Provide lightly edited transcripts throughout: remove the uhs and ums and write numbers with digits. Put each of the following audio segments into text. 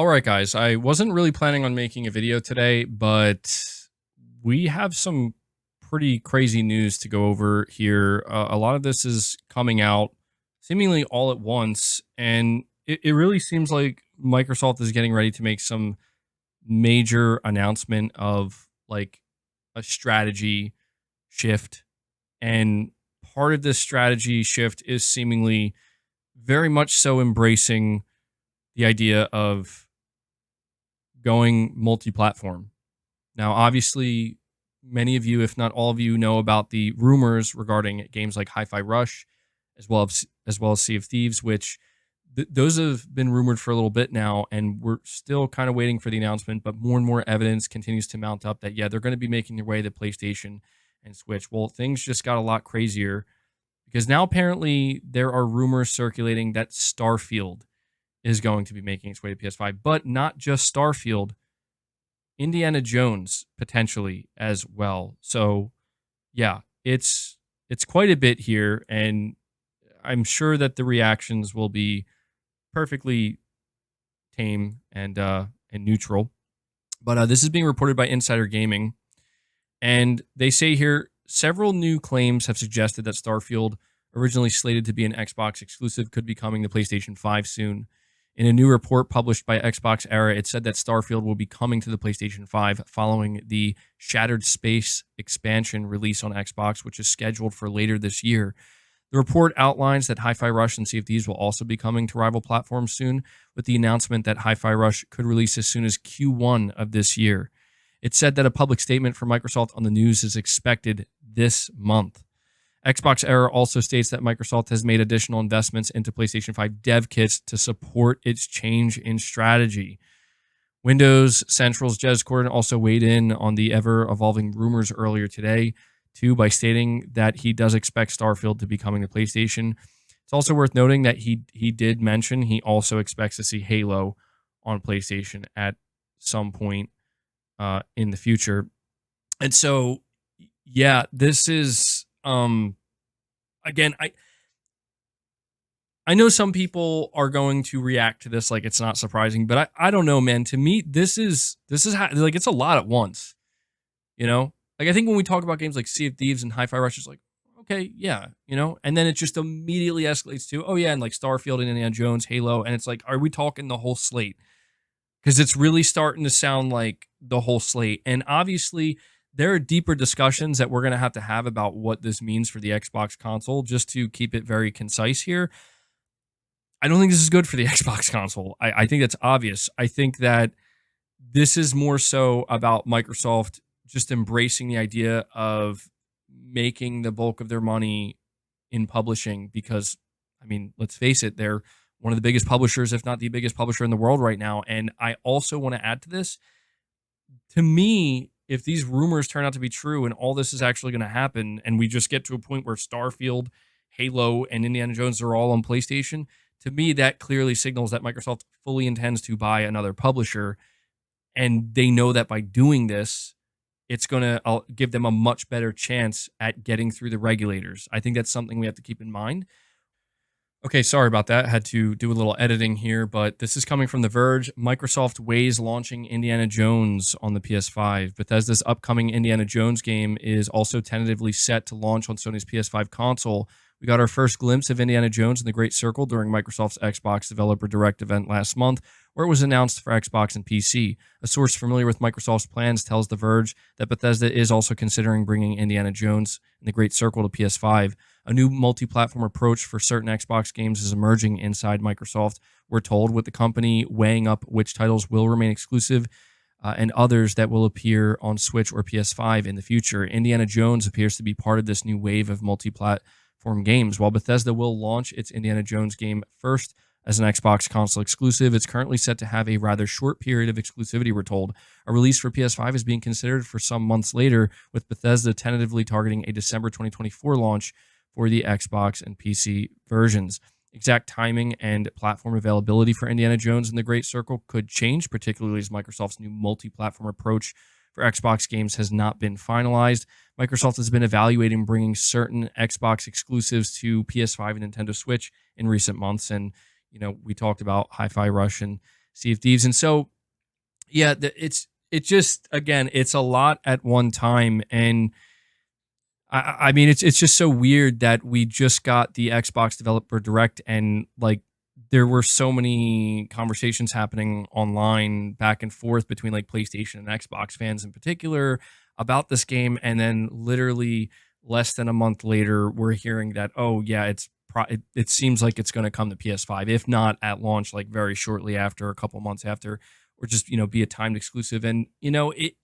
All right, guys. I wasn't really planning on making a video today, but we have some pretty crazy news to go over here. A lot of this is coming out seemingly all at once, and it really seems like Microsoft is getting ready to make some major announcement of like a strategy shift. And part of this strategy shift is seemingly very much so embracing the idea of going multi-platform. Now, obviously, many of you, if not all of you, know about the rumors regarding games like Hi-Fi Rush, as well as Sea of Thieves, which those have been rumored for a little bit now, and we're still kind of waiting for the announcement. But more and more evidence continues to mount up that they're going to be making their way to PlayStation and Switch. Well, things just got a lot crazier because now apparently there are rumors circulating that Starfield is going to be making its way to PS5, but not just Starfield, Indiana Jones potentially as well. So, yeah, it's quite a bit here, and I'm sure that the reactions will be perfectly tame and neutral. But this is being reported by Insider Gaming, and they say here several new claims have suggested that Starfield, originally slated to be an Xbox exclusive, could be coming to PlayStation 5 soon. In a new report published by Xbox Era, it said that Starfield will be coming to the PlayStation 5 following the Shattered Space expansion release on Xbox, which is scheduled for later this year. The report outlines that Hi-Fi Rush and Sea of Thieves will also be coming to rival platforms soon, with the announcement that Hi-Fi Rush could release as soon as Q1 of this year. It said that a public statement from Microsoft on the news is expected this month. Xbox Era also states that Microsoft has made additional investments into PlayStation 5 dev kits to support its change in strategy. Windows Central's Jez Corden also weighed in on the ever-evolving rumors earlier today, too, by stating that he does expect Starfield to be coming to PlayStation. It's also worth noting that he did mention he also expects to see Halo on PlayStation at some point in the future. And so, yeah, this is again, I know some people are going to react to this like it's not surprising, but I don't know, man. To me, this is like it's a lot at once, you know? Like I think when we talk about games like Sea of Thieves and Hi-Fi Rush, it's like, okay, yeah, and then it just immediately escalates to, oh yeah, and like Starfield and Indiana Jones, Halo, and it's like, are we talking the whole slate? Because it's really starting to sound like the whole slate. And obviously, there are deeper discussions that we're going to have about what this means for the Xbox console, just to keep it very concise here. I don't think this is good for the Xbox console. I think that's obvious. I think that this is more so about Microsoft just embracing the idea of making the bulk of their money in publishing because, I mean, let's face it, they're one of the biggest publishers, if not the biggest publisher in the world right now. And I also want to add to this. To me, if these rumors turn out to be true and all this is actually going to happen, and we just get to a point where Starfield, Halo, and Indiana Jones are all on PlayStation, to me, that clearly signals that Microsoft fully intends to buy another publisher. And they know that by doing this, it's going to give them a much better chance at getting through the regulators. I think that's something we have to keep in mind. Okay, sorry about that. Had to do a little editing here, but this is coming from The Verge. Microsoft weighs launching Indiana Jones on the PS5. Bethesda's upcoming Indiana Jones game is also tentatively set to launch on Sony's PS5 console. We got our first glimpse of Indiana Jones in the Great Circle during Microsoft's Xbox Developer Direct event last month, where it was announced for Xbox and PC. A source familiar with Microsoft's plans tells The Verge that Bethesda is also considering bringing Indiana Jones in the Great Circle to PS5. A new multi-platform approach for certain Xbox games is emerging inside Microsoft, we're told, with the company weighing up which titles will remain exclusive and others that will appear on Switch or PS5 in the future. Indiana Jones appears to be part of this new wave of multi-platform games. While Bethesda will launch its Indiana Jones game first as an Xbox console exclusive, it's currently set to have a rather short period of exclusivity, we're told. A release for PS5 is being considered for some months later, with Bethesda tentatively targeting a December 2024 launch for the Xbox and PC versions. Exact timing and platform availability for Indiana Jones and the Great Circle could change, particularly as Microsoft's new multi-platform approach for Xbox games has not been finalized. Microsoft has been evaluating bringing certain Xbox exclusives to PS5 and Nintendo Switch in recent months, and we talked about Hi-Fi Rush and Sea of Thieves. And so, yeah, it just, again, it's a lot at one time. And I mean, it's just so weird that we just got the Xbox Developer Direct, and like there were so many conversations happening online back and forth between like PlayStation and Xbox fans in particular about this game, and then literally less than a month later, we're hearing that, oh yeah, it seems like it's going to come to PS5, if not at launch, like very shortly after, a couple months after, or just be a timed exclusive. And it,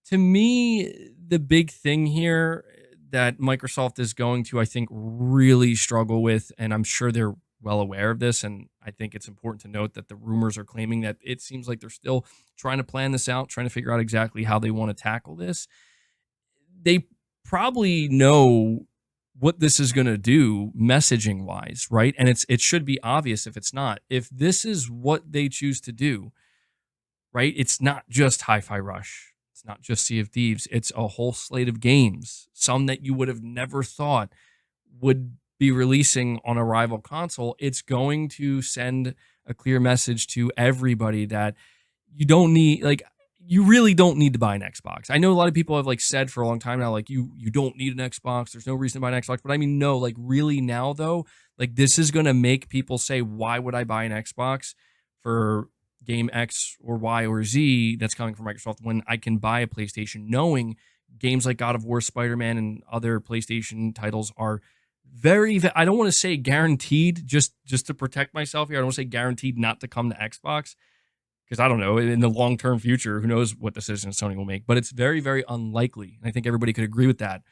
to me, the big thing here that Microsoft is going to, I think, really struggle with, and I'm sure they're well aware of this, and I think it's important to note that the rumors are claiming that it seems like they're still trying to plan this out, trying to figure out exactly how they want to tackle this. They probably know what this is going to do messaging wise, right? And it should be obvious if it's not. If this is what they choose to do, right? It's not just Hi-Fi Rush. It's not just Sea of Thieves. It's a whole slate of games, some that you would have never thought would be releasing on a rival console. It's going to send a clear message to everybody that you don't need, like, you really don't need to buy an Xbox. I know a lot of people have like said for a long time now, like, you don't need an Xbox. There's no reason to buy an Xbox. But I mean, no, like really now though, like this is going to make people say, why would I buy an Xbox for game X or Y or Z that's coming from Microsoft when I can buy a PlayStation, knowing games like God of War, Spider-Man, and other PlayStation titles are I don't want to say guaranteed, just to protect myself here. I don't want to say guaranteed not to come to Xbox, because I don't know, in the long-term future, who knows what decisions Sony will make, but it's very, very unlikely. And I think everybody could agree with that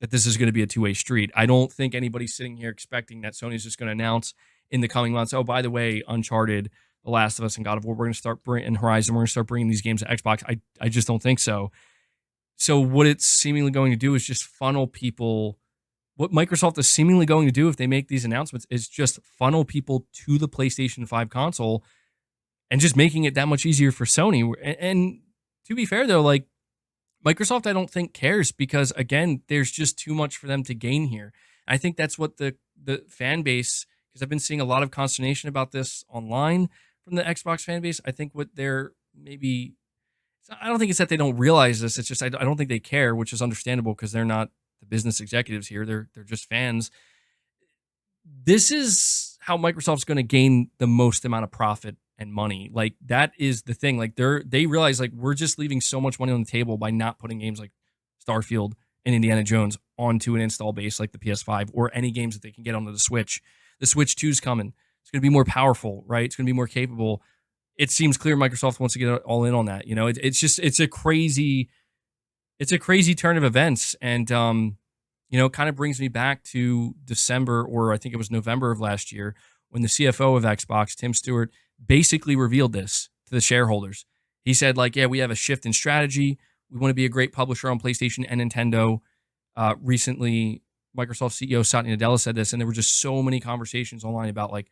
this is going to be a two-way street. I don't think anybody's sitting here expecting that Sony's just going to announce in the coming months, oh, by the way, Uncharted, The Last of Us, and God of War, we're going to start bringing Horizon, we're going to start bringing these games to Xbox. I just don't think so. So what it's seemingly going to do is just funnel people. What Microsoft is seemingly going to do if they make these announcements is just funnel people to the PlayStation 5 console and just making it that much easier for Sony. And to be fair, though, like Microsoft, I don't think cares, because again, there's just too much for them to gain here. I think that's what the fan base, because I've been seeing a lot of consternation about this online from the Xbox fan base. I think what they're maybe, I don't think it's that they don't realize this. It's just I don't think they care, which is understandable because they're not the business executives here. They're just fans. This is how Microsoft's going to gain the most amount of profit and money. Like that is the thing. Like they realize like we're just leaving so much money on the table by not putting games like Starfield and Indiana Jones onto an install base like the PS5, or any games that they can get onto the Switch. The Switch 2 is coming. It's going to be more powerful, right? It's going to be more capable. It seems clear Microsoft wants to get all in on that. You know, it's a crazy turn of events. And it kind of brings me back to December, or I think it was November of last year, when the CFO of Xbox, Tim Stewart, basically revealed this to the shareholders. He said, like, yeah, we have a shift in strategy. We want to be a great publisher on PlayStation and Nintendo. Recently, Microsoft CEO Satya Nadella said this, and there were just so many conversations online about, like,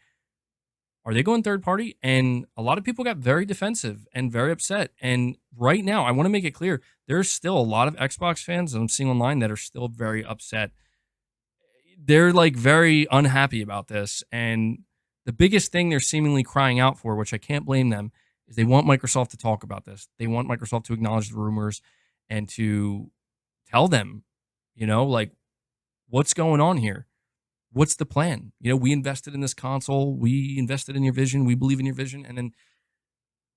are they going third party? And a lot of people got very defensive and very upset. And right now, I want to make it clear, there's still a lot of Xbox fans that I'm seeing online that are still very upset. They're like very unhappy about this. And the biggest thing they're seemingly crying out for, which I can't blame them, is they want Microsoft to talk about this. They want Microsoft to acknowledge the rumors and to tell them, like, what's going on here? What's the plan? We invested in this console. We invested in your vision. We believe in your vision. And then,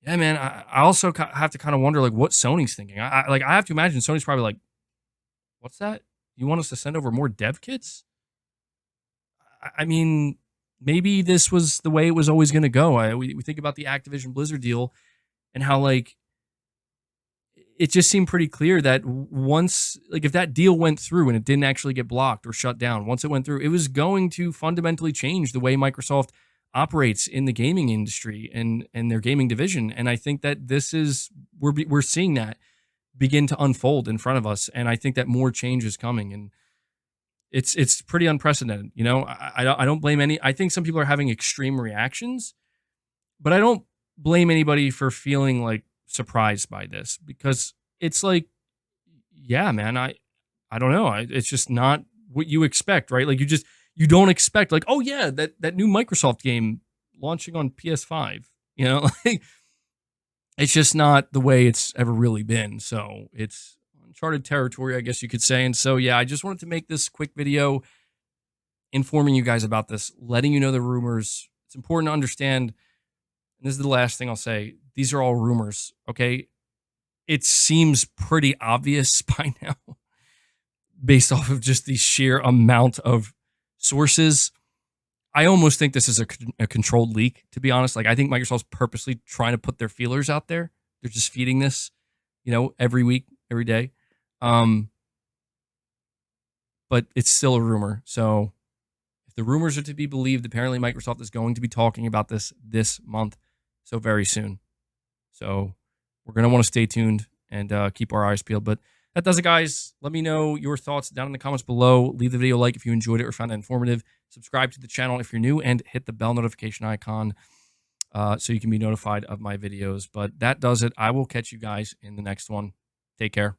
yeah, man, I also have to kind of wonder, like, what Sony's thinking. I have to imagine Sony's probably like, what's that? You want us to send over more dev kits? I mean, maybe this was the way it was always going to go. We think about the Activision Blizzard deal and how, like, it just seemed pretty clear that once, like, if that deal went through and it didn't actually get blocked or shut down, once it went through, it was going to fundamentally change the way Microsoft operates in the gaming industry and their gaming division. And I think that this is, we're seeing that begin to unfold in front of us. And I think that more change is coming. And it's pretty unprecedented. I don't blame I think some people are having extreme reactions, but I don't blame anybody for feeling like surprised by this, because it's like, yeah, man, I don't know. It's just not what you expect, right? Like you don't expect, like, oh yeah, that new Microsoft game launching on PS5. You know, like, it's just not the way it's ever really been. So it's uncharted territory, I guess you could say. And so, yeah, I just wanted to make this quick video informing you guys about this, letting you know the rumors. It's important to understand. And this is the last thing I'll say. These are all rumors, okay? It seems pretty obvious by now based off of just the sheer amount of sources. I almost think this is a controlled leak, to be honest. Like, I think Microsoft's purposely trying to put their feelers out there. They're just feeding this, every week, every day. But it's still a rumor. So if the rumors are to be believed, apparently Microsoft is going to be talking about this month, so very soon. So we're going to want to stay tuned and keep our eyes peeled. But that does it, guys. Let me know your thoughts down in the comments below. Leave the video a like if you enjoyed it or found it informative. Subscribe to the channel if you're new, and hit the bell notification icon so you can be notified of my videos. But that does it. I will catch you guys in the next one. Take care.